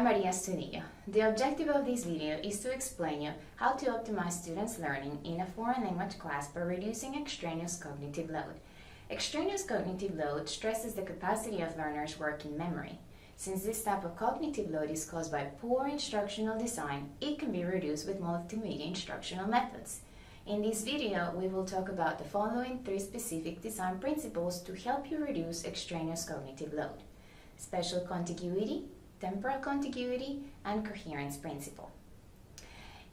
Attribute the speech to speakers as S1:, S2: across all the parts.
S1: I'm Maria Estudillo. The objective of this video is to explain you how to optimize students' learning in a foreign language class by reducing extraneous cognitive load. Extraneous cognitive load stresses the capacity of learners' working memory. Since this type of cognitive load is caused by poor instructional design, it can be reduced with multimedia instructional methods. In this video, we will talk about the following 3 specific design principles to help you reduce extraneous cognitive load: spatial contiguity, temporal contiguity, and coherence principle.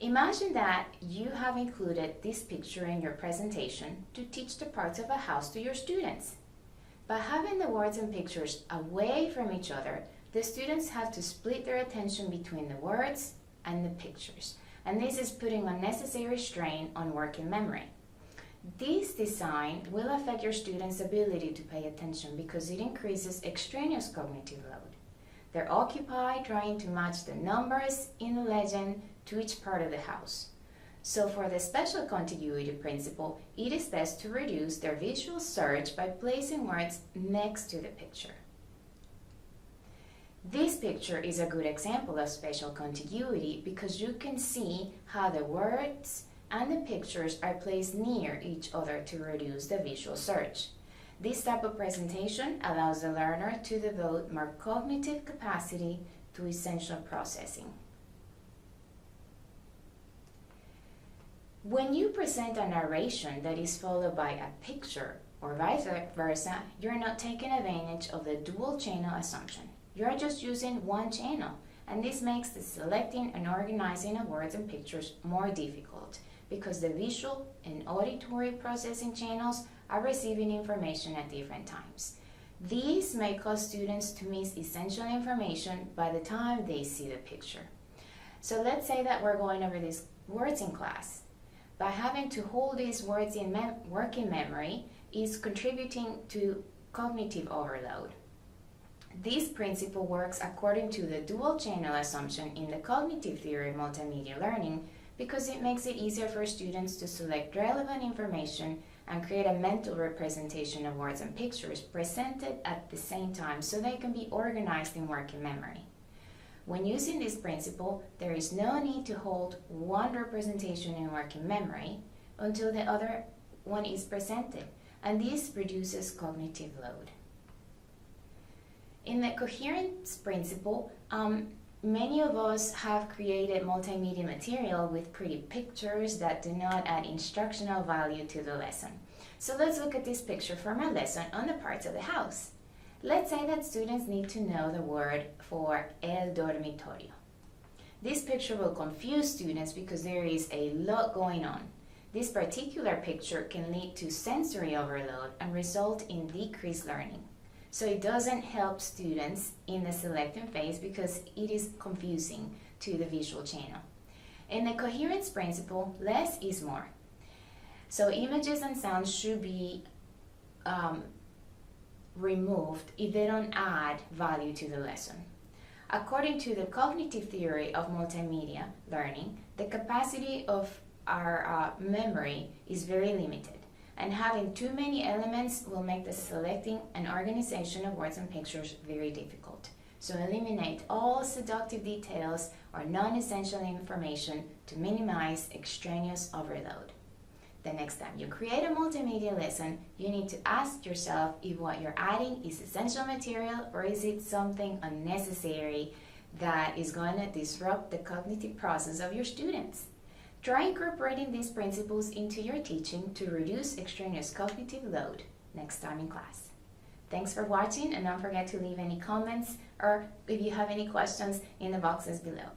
S1: Imagine that you have included this picture in your presentation to teach the parts of a house to your students. By having the words and pictures away from each other, the students have to split their attention between the words and the pictures, and this is putting unnecessary strain on working memory. This design will affect your students' ability to pay attention because it increases extraneous cognitive load. They're occupied trying to match the numbers in the legend to each part of the house. So for the spatial contiguity principle, it is best to reduce their visual search by placing words next to the picture. This picture is a good example of spatial contiguity because you can see how the words and the pictures are placed near each other to reduce the visual search. This type of presentation allows the learner to devote more cognitive capacity to essential processing. When you present a narration that is followed by a picture or vice versa, you're not taking advantage of the dual channel assumption. You're just using one channel, and this makes the selecting and organizing of words and pictures more difficult because the visual and auditory processing channels are receiving information at different times. These may cause students to miss essential information by the time they see the picture. So let's say that we're going over these words in class. By having to hold these words in working memory is contributing to cognitive overload. This principle works according to the dual channel assumption in the cognitive theory of multimedia learning because it makes it easier for students to select relevant information and create a mental representation of words and pictures presented at the same time so they can be organized in working memory. When using this principle, there is no need to hold one representation in working memory until the other one is presented, and this reduces cognitive load. In the coherence principle, many of us have created multimedia material with pretty pictures that do not add instructional value to the lesson. So let's look at this picture from our lesson on the parts of the house. Let's say that students need to know the word for el dormitorio. This picture will confuse students because there is a lot going on. This particular picture can lead to sensory overload and result in decreased learning. So it doesn't help students in the selecting phase because it is confusing to the visual channel. In the coherence principle, less is more. So images and sounds should be removed if they don't add value to the lesson. According to the cognitive theory of multimedia learning, the capacity of our memory is very limited, and having too many elements will make the selecting and organization of words and pictures very difficult. So eliminate all seductive details or non-essential information to minimize extraneous overload. The next time you create a multimedia lesson, you need to ask yourself if what you're adding is essential material or is it something unnecessary that is going to disrupt the cognitive process of your students. Try incorporating these principles into your teaching to reduce extraneous cognitive load next time in class. Thanks for watching, and don't forget to leave any comments or if you have any questions in the boxes below.